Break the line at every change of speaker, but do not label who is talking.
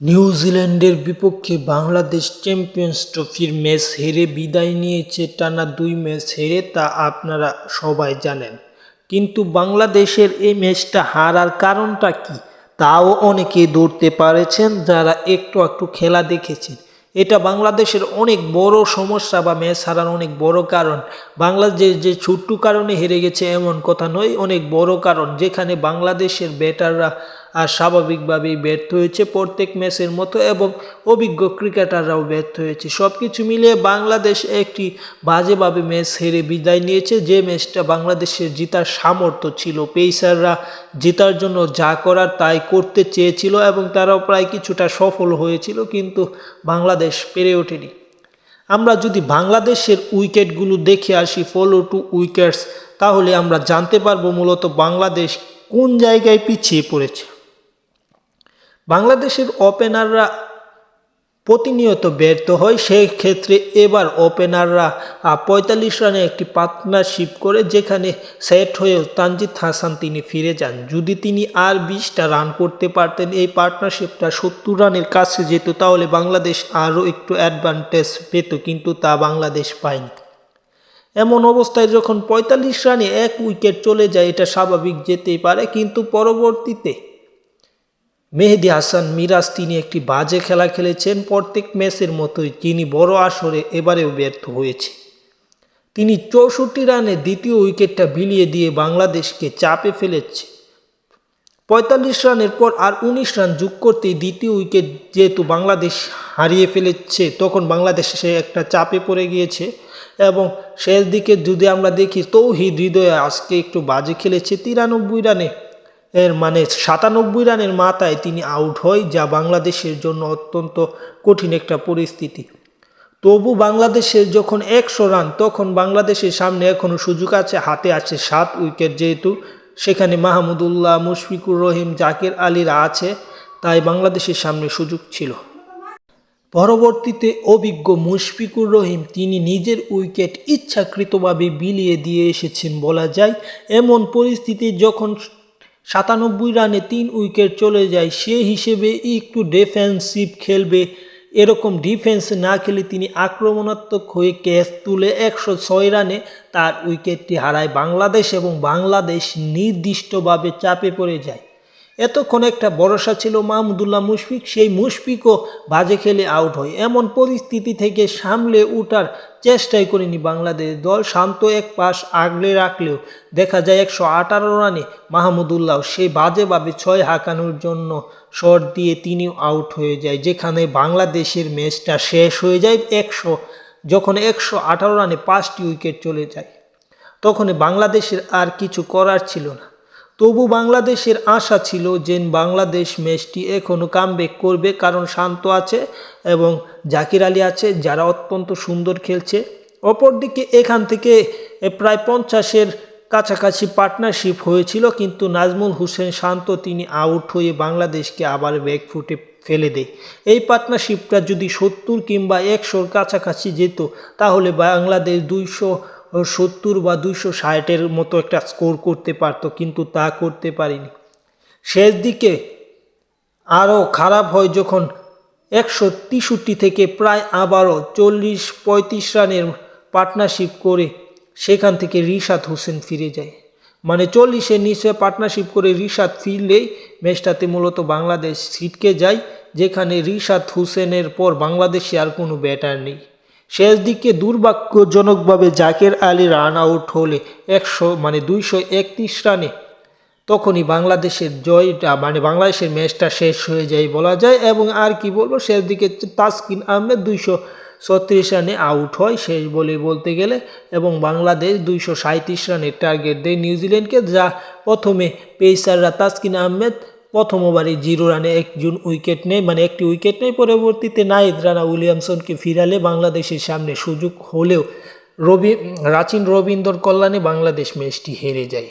নিউজিল্যান্ডের বিপক্ষে বাংলাদেশ চ্যাম্পিয়ন্স ট্রফির ম্যাচ হেরে বিদায় নিয়েছে। টানা 2 ম্যাচ হেরে, তা আপনারা সবাই জানেন। কিন্তু বাংলাদেশের এই ম্যাচটা হারার কারণটা কি, তাও অনেকেই ধরতে পারেছেন যারা একটু একটু খেলা দেখেছেন। এটা বাংলাদেশের অনেক বড় সমস্যা বা ম্যাচ হারার অনেক বড় কারণ। বাংলাদেশ যে ছোট্ট কারণে হেরে গেছে এমন কথা নয়, অনেক বড় কারণ, যেখানে বাংলাদেশের ব্যাটাররা স্বাভাবিকভাবেই ব্যর্থ হয়েছে প্রত্যেক ম্যাচের মতো, এবং অভিজ্ঞ ক্রিকেটাররাও ব্যর্থ হয়েছে। সব কিছু মিলিয়ে বাংলাদেশ একটি বাজেভাবে ম্যাচ হেরে বিদায় নিয়েছে, যে ম্যাচটা বাংলাদেশের জেতার সামর্থ্য ছিল। পেসাররা জেতার জন্য যা করার তাই করতে চেয়েছিল এবং তারাও প্রায় কিছুটা সফল হয়েছিল, কিন্তু বাংলাদেশ পেরে ওঠেনি। আমরা যদি বাংলাদেশের উইকেটগুলো দেখে আসি, ফলো টু উইকেটস, তাহলে আমরা জানতে পারবো মূলত বাংলাদেশ কোন জায়গায় পিছিয়ে পড়েছে। বাংলাদেশের ওপেনাররা প্রতিনিয়ত ব্যর্থ হয়, সেই ক্ষেত্রে এবার ওপেনাররা 45 রানে একটি পার্টনারশিপ করে, যেখানে সেট হয়ে তানজিদ হাসান তিনি ফিরে যান। যদি তিনি আর 20টা রান করতে পারতেন, এই পার্টনারশিপটা 70 রানের কাছে যেত, তাহলে বাংলাদেশ আরও একটু অ্যাডভান্টেজ পেত, কিন্তু তা বাংলাদেশ পায়নি। এমন অবস্থায় যখন 45 রানে 1 উইকেট চলে যায়, এটা স্বাভাবিক যেতেই পারে, কিন্তু পরবর্তীতে মেহেদী হাসান মিরাজ তিনি একটি বাজে খেলা খেলেছেন। প্রত্যেক ম্যাচের মতোই তিনি বড় আসরে এবারেও ব্যর্থ হয়েছে। তিনি 64 রানে দ্বিতীয় উইকেটটা বিলিয়ে দিয়ে বাংলাদেশকে চাপে ফেলেছে। 45 রানের পর আর 19 রান যোগ করতেই দ্বিতীয় উইকেট যেহেতু বাংলাদেশ হারিয়ে ফেলেছে, তখন বাংলাদেশ সে একটা চাপে পড়ে গিয়েছে। এবং শেষ দিকে যদি আমরা দেখি, তৌহিদ হৃদয় আজকে একটু বাজে খেলেছে। 93 রানে মানে 97 রানের মাথায় তিনি আউট হয়, যা বাংলাদেশের জন্য অত্যন্ত কঠিন একটা পরিস্থিতি। তবু বাংলাদেশের যখন 100 রান, তখন বাংলাদেশের সামনে এখনও সুযোগ আছে, হাতে আছে 7 উইকেট, যেহেতু সেখানে মাহমুদুল্লাহ, মুশফিকুর রহিম, জাকের আলীরা আছে, তাই বাংলাদেশের সামনে সুযোগ ছিল। পরবর্তীতে অভিজ্ঞ মুশফিকুর রহিম তিনি নিজের উইকেট ইচ্ছাকৃতভাবে বিলিয়ে দিয়ে এসেছেন বলা যায়। এমন পরিস্থিতি যখন 97 রানে 3 উইকেট চলে যায়, সে হিসেবে একটু ডিফেন্সিভ খেলবে, এরকম ডিফেন্স না খেলে তিনি আক্রমণাত্মক হয়ে ক্যাচ তুলে 106 রানে তার উইকেটটি হারায় বাংলাদেশ, এবং বাংলাদেশ নির্দিষ্টভাবে চাপে পড়ে যায়। এতক্ষণ একটা ভরসা ছিল মাহমুদুল্লাহ মুশফিক, সেই মুশফিকও বাজে খেলে আউট হয়। এমন পরিস্থিতি থেকে সামলে ওঠার চেষ্টাই করেনি বাংলাদেশ দল। শান্ত এক পাশ আগলে রাখলেও দেখা যায় 118 রানে মাহমুদুল্লাহ সেই বাজেভাবে 6 হাঁকানোর জন্য শট দিয়ে তিনিও আউট হয়ে যায়, যেখানে বাংলাদেশের ম্যাচটা শেষ হয়ে যায়। যখন 118 রানে 5টি উইকেট চলে যায়, তখন বাংলাদেশের আর কিছু করার ছিল না। তবু বাংলাদেশের আশা ছিল যে বাংলাদেশ ম্যাচটি এখনও কামব্যাক করবে, কারণ শান্ত আছে এবং জাকির আলী আছে, যারা অত্যন্ত সুন্দর খেলছে। অপরদিকে এখান থেকে প্রায় 50-এর কাছাকাছি পার্টনারশিপ হয়েছিল, কিন্তু নাজমুল হোসেন শান্ত তিনি আউট হয়ে বাংলাদেশকে আবার ব্যাকফুটে ফেলে দেয়। এই পার্টনারশিপটা যদি 70 কিংবা 100-র কাছাকাছি যেত, তাহলে বাংলাদেশ 270 বা 260-এর মতো একটা স্কোর করতে পারত, কিন্তু তা করতে পারিনি। শেষ দিকে আরও খারাপ হয় যখন 163 থেকে প্রায় আবারও 40-35 রানের পার্টনারশিপ করে সেখান থেকে রিশাদ হোসেন ফিরে যায়। মানে 40-এর নিচে পার্টনারশিপ করে রিশাদ ফিরলেই ম্যাচটাতে মূলত বাংলাদেশ ছিটকে যায়, যেখানে রিশাদ হোসেনের পর বাংলাদেশে আর কোনো ব্যাটার নেই। শেষ দিকে দুর্ভাগ্যজনকভাবে জাকের আলী রান আউট হলে 231 রানে তখনই বাংলাদেশের জয়টা, বাংলাদেশের ম্যাচটা শেষ হয়ে যায় বলা যায়। এবং আর কি বলবো, শেষ দিকে তাসকিন আহমেদ 236 রানে আউট হয় শেষ বলে বলতে গেলে, এবং বাংলাদেশ 237 রানের টার্গেট দেয় নিউজিল্যান্ডকে, যা প্রথমে পেসাররা তাসকিন আহমেদ প্রথম ওভারে 0 রানে একটি উইকেট নেয়। পরবর্তীতে নাহিদ রানা উইলিয়ামসনকে ফিরালে বাংলাদেশের সামনে সুযোগ হলেও রাচিন রবীন্দ্রর কল্যাণে বাংলাদেশ ম্যাচটি হেরে যায়।